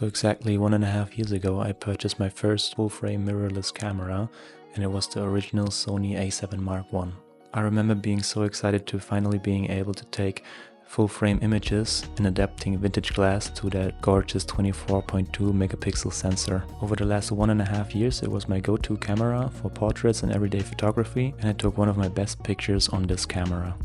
So exactly 1.5 years ago I purchased my first full-frame mirrorless camera, and it was the original Sony A7 Mark I. I remember being so excited to finally being able to take full-frame images and adapting vintage glass to that gorgeous 24.2 megapixel sensor. Over the last 1.5 years it was my go-to camera for portraits and everyday photography, and I took one of my best pictures on this camera.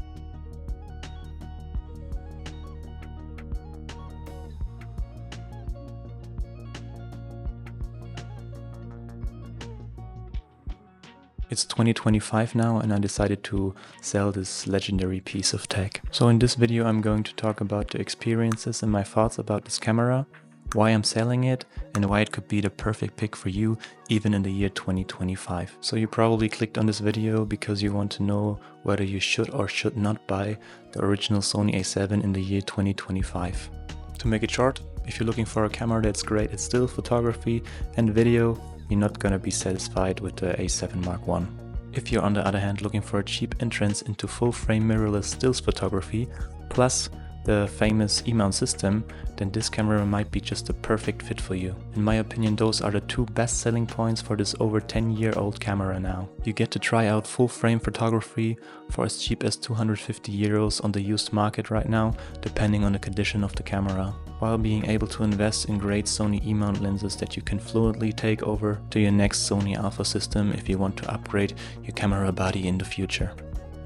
It's 2025 now, and I decided to sell this legendary piece of tech. So in this video I'm going to talk about the experiences and my thoughts about this camera, why I'm selling it, and why it could be the perfect pick for you even in the year 2025. So you probably clicked on this video because you want to know whether you should or should not buy the original Sony A7 in the year 2025. To make it short, if you're looking for a camera that's great at still photography and video, you're not gonna be satisfied with the A7 Mark I. If you're on the other hand looking for a cheap entrance into full-frame mirrorless stills photography, plus the famous E-mount system, then this camera might be just the perfect fit for you. In my opinion, those are the two best selling points for this over 10-year-old camera now. You get to try out full-frame photography for as cheap as 250 euros on the used market right now, depending on the condition of the camera, while being able to invest in great Sony E-mount lenses that you can fluently take over to your next Sony Alpha system if you want to upgrade your camera body in the future.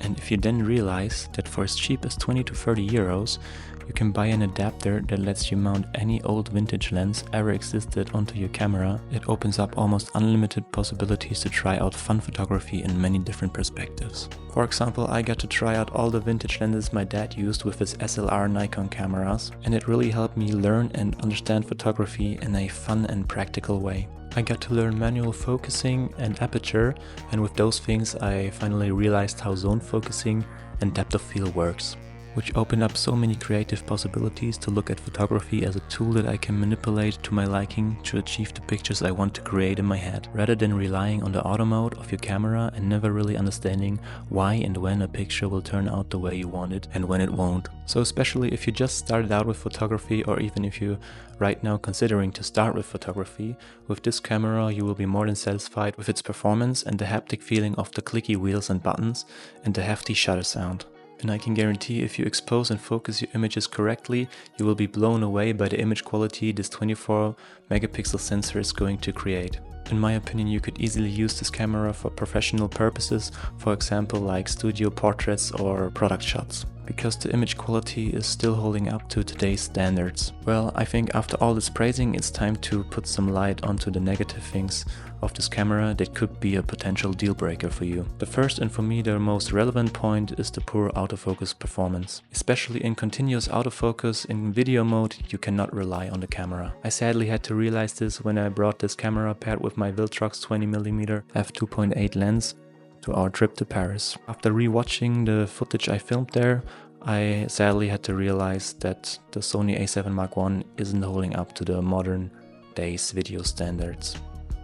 And if you then realize that for as cheap as 20 to 30 euros, you can buy an adapter that lets you mount any old vintage lens ever existed onto your camera, it opens up almost unlimited possibilities to try out fun photography in many different perspectives. For example, I got to try out all the vintage lenses my dad used with his SLR Nikon cameras, and it really helped me learn and understand photography in a fun and practical way. I got to learn manual focusing and aperture, and with those things I finally realized how zone focusing and depth of field works, which opened up so many creative possibilities to look at photography as a tool that I can manipulate to my liking to achieve the pictures I want to create in my head, rather than relying on the auto mode of your camera and never really understanding why and when a picture will turn out the way you want it and when it won't. So especially if you just started out with photography, or even if you right now considering to start with photography, with this camera you will be more than satisfied with its performance and the haptic feeling of the clicky wheels and buttons and the hefty shutter sound. And I can guarantee if you expose and focus your images correctly, you will be blown away by the image quality this 24 megapixel sensor is going to create. In my opinion, you could easily use this camera for professional purposes, for example like studio portraits or product shots, because the image quality is still holding up to today's standards. Well, I think after all this praising, it's time to put some light onto the negative things of this camera that could be a potential deal breaker for you. The first, and for me the most relevant point, is the poor autofocus performance. Especially in continuous autofocus in video mode, you cannot rely on the camera. I sadly had to realize this when I brought this camera paired with my Viltrox 20mm f2.8 lens to our trip to Paris. After rewatching the footage I filmed there, I sadly had to realize that the Sony A7 Mark I isn't holding up to the modern days video standards.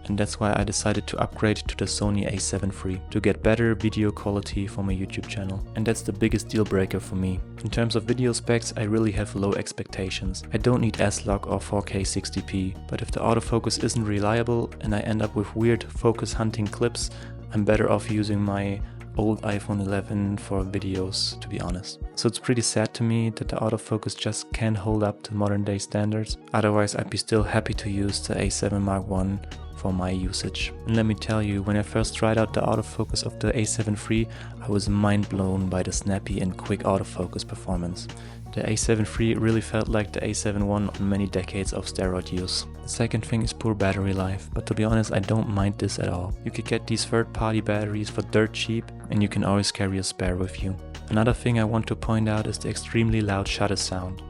And that's why I decided to upgrade to the Sony A7 III to get better video quality for my YouTube channel. And that's the biggest deal breaker for me. In terms of video specs, I really have low expectations. I don't need S-Log or 4K 60p, but if the autofocus isn't reliable and I end up with weird focus hunting clips, I'm better off using my old iPhone 11 for videos, to be honest. So it's pretty sad to me that the autofocus just can't hold up to modern day standards. Otherwise I'd be still happy to use the A7 Mark I for my usage. And let me tell you, when I first tried out the autofocus of the A7 III, I was mind blown by the snappy and quick autofocus performance. The A7 III really felt like the A7 I on many decades of steroid use. The second thing is poor battery life, but to be honest I don't mind this at all. You could get these third-party batteries for dirt cheap, and you can always carry a spare with you. Another thing I want to point out is the extremely loud shutter sound,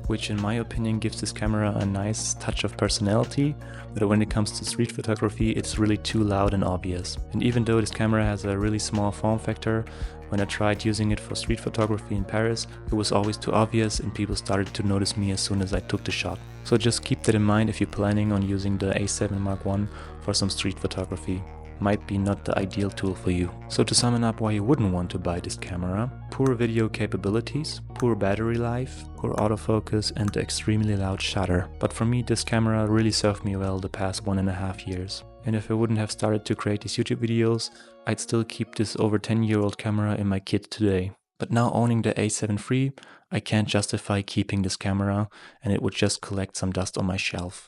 which in my opinion gives this camera a nice touch of personality, but when it comes to street photography it's really too loud and obvious. And even though this camera has a really small form factor, when I tried using it for street photography in Paris, it was always too obvious and people started to notice me as soon as I took the shot. So just keep that in mind if you're planning on using the A7 Mark I for some street photography. might be not the ideal tool for you. So to sum it up why you wouldn't want to buy this camera: poor video capabilities, poor battery life, poor autofocus, and the extremely loud shutter. But for me, this camera really served me well the past 1.5 years. And if I wouldn't have started to create these YouTube videos, I'd still keep this over 10-year-old camera in my kit today. But now owning the A7 III, I can't justify keeping this camera, and it would just collect some dust on my shelf.